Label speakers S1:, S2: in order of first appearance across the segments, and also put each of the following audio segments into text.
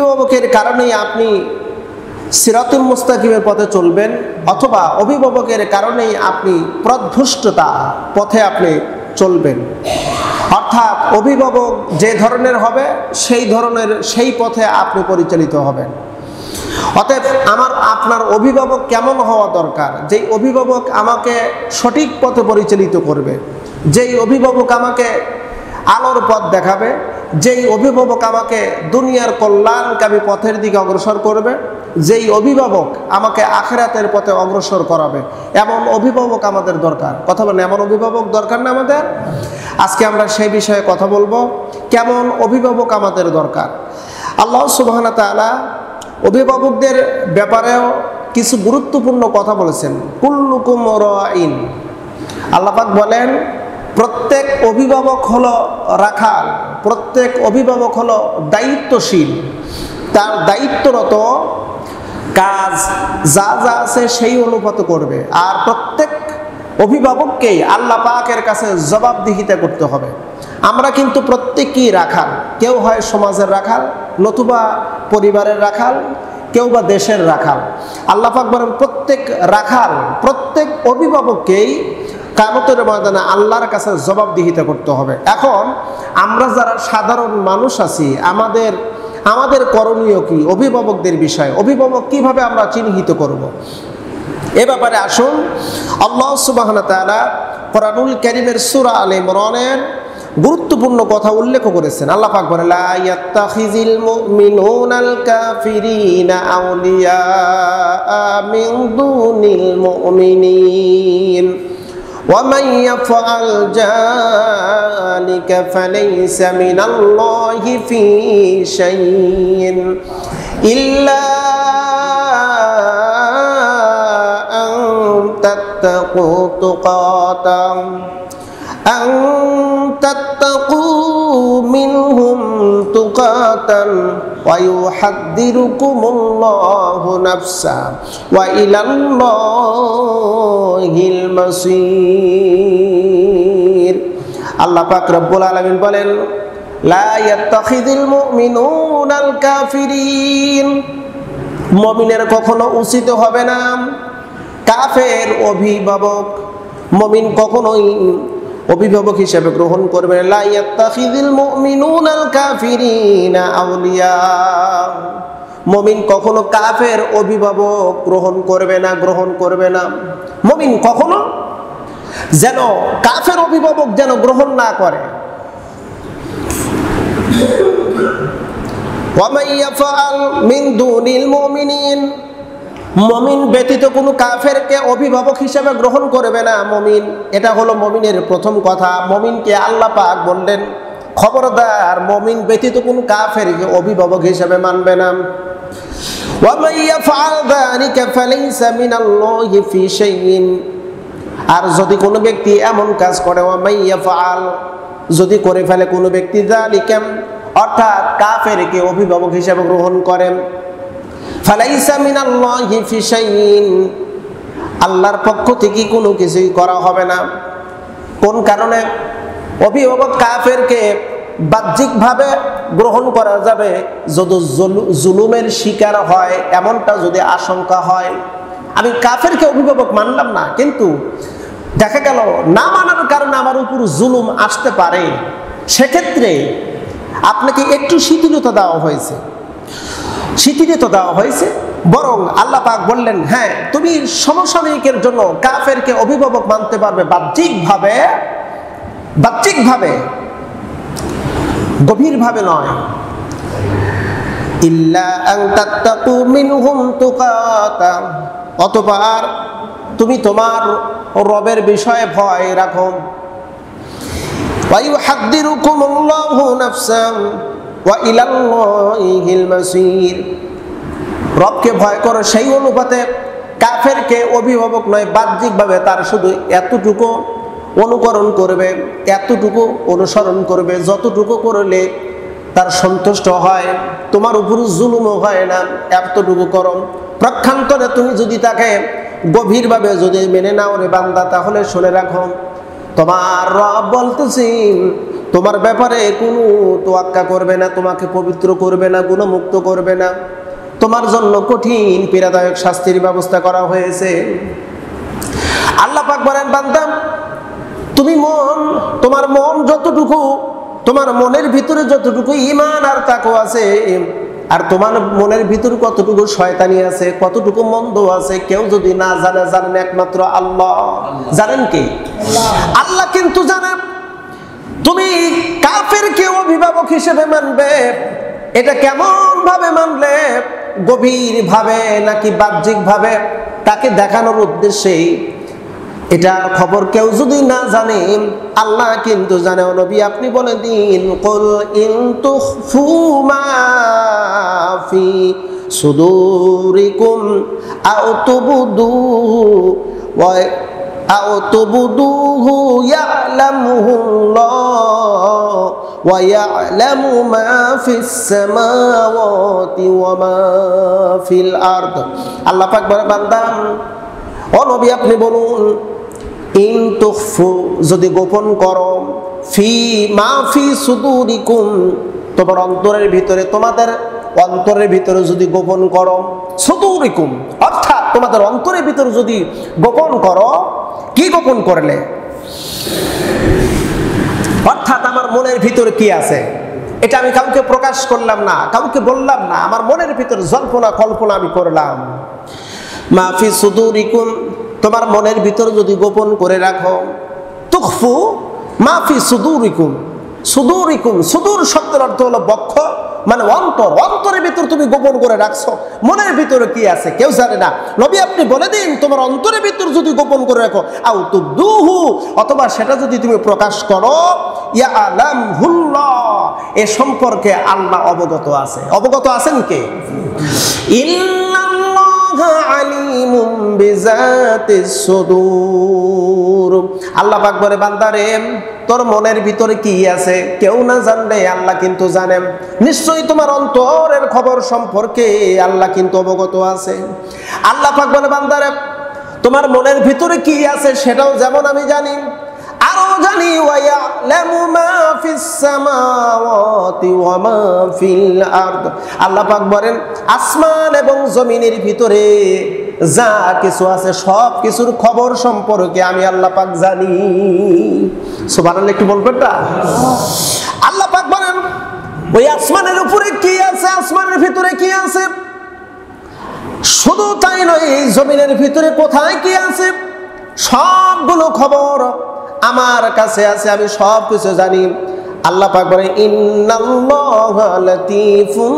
S1: অভিভাবকের কারণেই আপনি সিরাতুল মুস্তাকিমের পথে চলবেন, অথবা অভিভাবকের কারণেই আপনি পথভ্রষ্টতা পথে আপনি চলবেন। অর্থাৎ অভিভাবক যে ধরনের হবে সেই পথে আপনি পরিচালিত হবেন। অতএব আপনার অভিভাবক কেমন হওয়া দরকার? যেই অভিভাবক আমাকে সঠিক পথে পরিচালিত করবে, যেই অভিভাবক আমাকে আলোর পথ দেখাবে, যেই অভিভাবক আমাকে দুনিয়ার কল্যাণকামী পথের দিকে অগ্রসর করবে, যেই অভিভাবক আমাকে আখিরাতের পথে অগ্রসর করাবে, এমন অভিভাবক আমাদের দরকার। কথা বলেন, এমন অভিভাবক দরকার না আমাদের? আজকে আমরা সেই বিষয়ে কথা বলবো, কেমন অভিভাবক আমাদের দরকার। আল্লাহ সুবহানাহু ওয়া তাআলা অভিভাবকদের ব্যাপারেও কিছু গুরুত্বপূর্ণ কথা বলেছেন। কুল্লুকুম রাইন, আল্লাহ পাক বলেন প্রত্যেক অভিভাবক হলো রাখাল, প্রত্যেক অভিভাবক হলো দায়িত্বশীল, তার দায়িত্বরত কাজ যা যা আছে সেই অনুপাত করবে। আর প্রত্যেক অভিভাবককেই আল্লাহ পাকের কাছে জবাবদিহিতা করতে হবে। আমরা কিন্তু প্রত্যেকেই রাখাল, কেউ হয় সমাজের রাখাল, নতুবা পরিবারের রাখাল, কেউ বা দেশের রাখাল। আল্লাহ পাক বলেন প্রত্যেক রাখাল, প্রত্যেক অভিভাবককেই কিয়ামতের ময়দানে আল্লাহর কাছে জবাবদিহিতা করতে হবে। এখন আমরা যারা সাধারণ মানুষ আছি, আমাদের করণীয় কি অভিভাবকদের বিষয়ে? অভিভাবক কিভাবে আমরা চিহ্নিত করব? এ ব্যাপারে আসুন আল্লাহ সুবহানাহু ওয়া তাআলা কোরআনুল কারীমের সূরা আলে ইমরানের গুরুত্বপূর্ণ কথা উল্লেখ করেছেন। আল্লাহ পাক বলেন লা ইয়াত্তাখিযিল মুমিনুনাল কাফিরিনা আউলিয়া মিন দুনিল মুমিনিন ওয়া মান ইয়াফআল যালিকা ফালাইসা মিনাল্লাহি ফি শাইইন ইল্লা تتقوا منهم تقاتا ويحذركم الله نفسا وإلى الله المصير। আল্লাহ পাক রব্বুল আলামিন বলেন লা ইয়াত্তাখিযুল মুমিনুনাল কাফিরিন, মুমিনের কখনো উচিত হবে না কাফের অভিভাবক, মুমিন কখনোই অভিভাবক হিসেবে গ্রহণ করবে। লা ইয়াত্তাখিযুল মুমিনুনাল কাফিরিনা আউলিয়া, মুমিন কখনো কাফের অভিভাবক গ্রহণ করবে না। মুমিন কখনো যেন কাফের অভিভাবক যেন গ্রহণ না করে। ওয়া মান ইয়াফআল মিন দুনিল মুমিনিন, মুমিন ব্যতীত কোনো কাফেরকে অভিভাবক হিসেবে গ্রহণ করবে না মুমিন। এটা হলো মুমিনের প্রথম কথা। মুমিনকে আল্লাহ পাক বললেন খবরদার, মুমিন ব্যতীত কোনো কাফেরকে অভিভাবক হিসেবে মানবে না। ওয়া মান ইয়াফআল যালিকা ফালাইসা মিনাল্লাহি ফি শাইইন, আর যদি কোনো ব্যক্তি এমন কাজ করে, ওয়া মান ইয়াফআল, যদি করে ফেলে কোনো ব্যক্তি যালিকা, অর্থাৎ কাফেরকে অভিভাবক হিসেবে গ্রহণ করেন, ফালাইসা মিনাল্লাহি ফি শাইইন, আল্লাহর পক্ষ থেকে কোনো কিছুই করা হবে না। কোন কারণে? অভিভাবক কাফেরকে বাহ্যিকভাবে গ্রহণ করা যাবে যদি জুলুমের শিকার হয়, এমনটা যদি আশঙ্কা হয়। আমি কাফেরকে অভিভাবক মানলাম না, কিন্তু দেখা গেল না মানার কারণে আমার উপর জুলুম আসতে পারে, সেক্ষেত্রে আপনাকে একটু শিথিলতা দেওয়া হয়েছে। বরং আল্লাহ পাক বললেন হ্যাঁ, তুমি সমসাময়িকের জন্য কাফেরকে অভিভাবক মানতে পারবে বাহ্যিকভাবে, গভীরভাবে নয়। ইল্লা আন তাত্তাকু মিনহুম তুকাতা, অতঃপর তুমি তোমার রবের বিষয়ে ভয় রাখো। ওয়া ইউহাদ্দিরুকুমুল্লাহু নাফসান ওয়া ইলাল্লাহিল মাসির, রবকে ভয় করো, সেই অনুপাতে কাফেরকে অভিভাবক নয়, বাহ্যিকভাবে তার শুধু এতটুকু অনুকরণ করবে, এতটুকু অনুসরণ করবে যতটুকু করলে তার সন্তুষ্ট হয়, তোমার উপর জুলুমও হয় না, এতটুকু করো। প্রক্ষান্তরে তুমি যদি তাকে গভীরভাবে যদি মেনে নাও রে বান্দা, তাহলে শুনে রাখো তোমার রব বলতেছি তোমার ব্যাপারে কোনো তোয়াক্কা করবে না, তোমাকে পবিত্র করবে না, গুণমুক্ত করবে না, তোমার জন্য কঠিন পীড়াদায়ক শাস্তির ব্যবস্থা করা হয়েছে। আল্লাহ পাক বলেন, বান্দা তুমি তোমার মন যতটুকু, তোমার মনের ভিতরে যতটুকু ঈমান আর তাকওয়া আছে, আর তোমার মনের ভিতরে কতটুকু শয়তানি আছে, কতটুকু মন্দ আছে, কেউ যদি না জানে, জানেন একমাত্র আল্লাহ। জানেন কি? আল্লাহ কিন্তু জানেন। তুমি কাফেরকে অভিভাবক হিসেবে মানবে, এটা কেমন ভাবে মানলে? গভীর ভাবে নাকি বাহ্যিক ভাবে? তাকে দেখানোর উদ্দেশ্যে। এটার খবর কেউ যদি না জানে, আল্লাহ কিন্তু জানে। নবী আপনি বলে দিন, কুল ইন তুখফু মা ফি সুদুরিকুম আও তুবদুহু ইয়া'লামুহুল্লাহ ওয়া ইয়া'লামু মা ফিস সামাওয়াতি ওয়া মা ফিল আরদ। আল্লাহ পাক বলে, বান্দা ও নবী আপনি বলুন, ইন তুখফু যদি গোপন করো, ফি মা ফি সুদুরিকুম তোমার অন্তরের ভিতরে, তোমাদের অন্তরের ভিতরে যদি গোপন করো, সুদুরিকুম অর্থাৎ তোমাদের অন্তরের ভিতরে যদি গোপন করো। কি গোপন করলে? অর্থাৎ আমার মনের ভিতরে কি আছে এটা আমি কাউকে প্রকাশ করলাম না, কাউকে বললাম না, আমার মনের ভিতরে জল্পনা কল্পনা আমি করলাম। মা ফি সুদুরিকুম তোমার মনের ভিতরে যদি গোপন করে রাখো, তুখফু মা ফি সুদুরিকুম। সুদুরিকুম, সুদূর শব্দের অর্থ হলো বক্ষ, মানে অন্তর। অন্তরের ভিতর তুমি গোপন করে রাখছো, মনের ভিতরে কি আছে কেউ জানে না। নবী আপনি বলে দিন, তোমার অন্তরের ভিতর যদি গোপন করে রাখো, আও তুবদুহু অথবা সেটা যদি তুমি প্রকাশ করো, ইয়া'লামুহুল্লাহ এ সম্পর্কে আল্লাহ অবগত আছে। অবগত আছেন কে? ইন্নাল্লাহা আলিমুম বিযাতিস সুদূর। আল্লাহ পাক বলে, বান্দারে তোর মনের ভিতরে কি আছে কেউ না জানলে আল্লাহ কিন্তু জানেন। নিশ্চয়ই তোমার অন্তরের খবর সম্পর্কে আল্লাহ কিন্তু অবগত আছে। আল্লাহ পাক বলে, বান্দারে তোমার মনের ভিতরে কি আছে সেটাও যেমন আমি জানি, আরো জানি। ওয়া ইয়া'লামু মা ফিস সামাওয়াতি ওয়া মা ফিল আরদ। আল্লাহ পাক বলেন, আসমান এবং জমিনের ভিতরে যা কিছু আছে সব কিছুর খবর সম্পর্কে আমি আল্লাহ পাক জানি। সুবহানাল্লাহ, একটু বলবেন না? আল্লাহ পাক বলেন, ওই আসমানের উপরে কি আছে, আসমানের ভিতরে কি আছে, শুধু তাই নয়, জমিনের ভিতরে কোথায় কি আছে সবগুলো খবর আমার কাছে আছে, আমি সব কিছু জানি। আল্লাহ পাক বলেন, ইন্নাল্লাহা লাতীফুন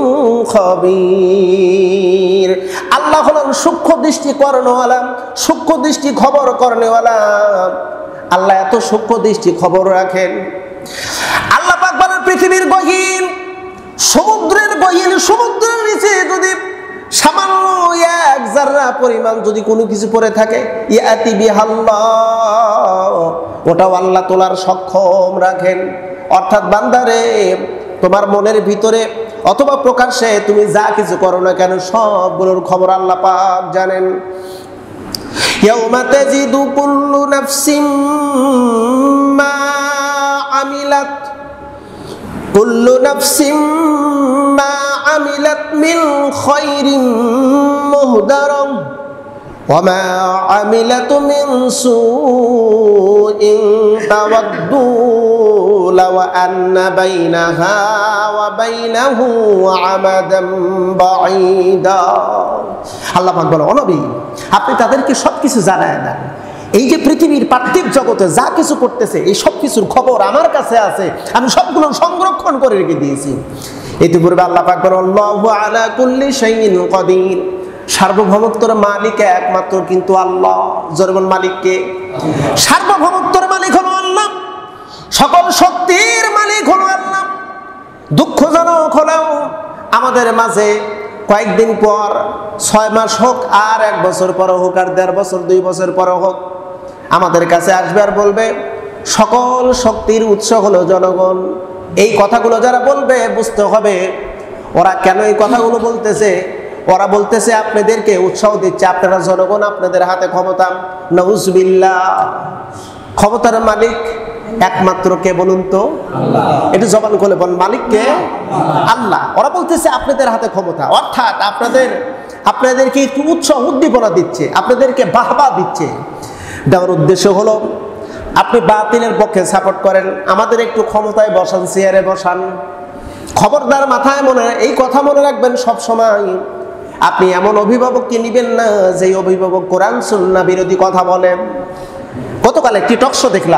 S1: খাবীর। আল্লাহ হলেন সূক্ষ্ম দৃষ্টি করনেওয়ালা, সূক্ষ্ম দৃষ্টি খবর করনেওয়ালা। আল্লাহ এত সূক্ষ্ম দৃষ্টি খবর রাখেন। আল্লাহ পাক বলেন, পৃথিবীর গহীন, সমুদ্রের গহীন, সমুদ্রের নিচে যদি সামান্য এক জাররা পরিমাণ যদি কোনো কিছু পড়ে থাকে, ইয়াতি বিহাল্লাহ ওটাও আল্লাহ তোলার সক্ষম রাখেন। অর্থাৎ বান্দারে তোমার মনের ভিতরে অথবা প্রকাশ্যে তুমি যা কিছু করো না কেন সবগুলোর খবর আল্লাহ পাক জানেন। ইয়াউমা তাজিদু কুল্লু নাফসিম মা আমিলাত, কুল্লু নাফসিম মা আমিলাত মিন খায়রিন মুহদারাম ওয়া মা আমিলাত মিন সুইন তাওয়াদ্দু লাও আন্না বাইনাহা ওয়া বাইনাহু আমাদাম বাঈদা। আল্লাহ পাক বলে, ও নবী আপনি তাদেরকে সবকিছু জানায় দেন। এই যে পৃথিবীর পার্থিব জগতে যা কিছু করতেছে এই সব কিছুর খবর আমার কাছে আছে, আমি সবগুলো সংরক্ষণ করে রেখে দিয়েছি। ইতিপূর্বে আল্লাহ পাক বলেন, আল্লাহু আলা কুল্লি শাইইন কাদির। সার্বভৌমত্বের মালিক একমাত্র কিন্তু আল্লাহ। জরবুল মালিককে, সার্বভৌমত্বের মালিক হলো আল্লাহ, সকল শক্তির মালিক হলো আল্লাহ। দুঃখজনক হলেও আমাদের মাঝে কয়েকদিন পর, 6 মাস হোক আর 1 বছর পর হোক আর 1.5 বছর 2 বছর পর হোক, আমাদের কাছে আসবে আর বলবে সকল শক্তির উৎস হলো জনগণ। এই কথাগুলো যারা বলবে বুঝতে হবে ওরা কেন এই কথাগুলো বলতেছে। ওরা বলতেছে আপনাদেরকে উৎসাহ দিচ্ছে, আপনারা জনগণ, আপনাদের হাতে ক্ষমতা। নাউজুবিল্লাহ, ক্ষমতার মালিক একমাত্র কে বলুন তো? এটা জবান খুলে বল, মালিক কে? আল্লাহ। ওরা বলতেছে আপনাদের হাতে ক্ষমতা, অর্থাৎ আপনাদেরকে একটু উৎসাহ উদ্দীপনা দিচ্ছে, আপনাদেরকে বাহবা দিচ্ছে। দেওয়ার উদ্দেশ্য হলো আপনি বাতিলের পক্ষে সাপোর্ট করেন, আমাদের একটু ক্ষমতায় বসান, চেয়ারে বসান। খবরদার, মাথায় এই কথা মনে রাখবেন সব সময়, আপনি এমন অভিভাবককে নিবেন না যে অভিভাবক কোরআন সুন্নাহ বিরোধী কথা বলেন। গতকাল একটি টক শো দেখলাম,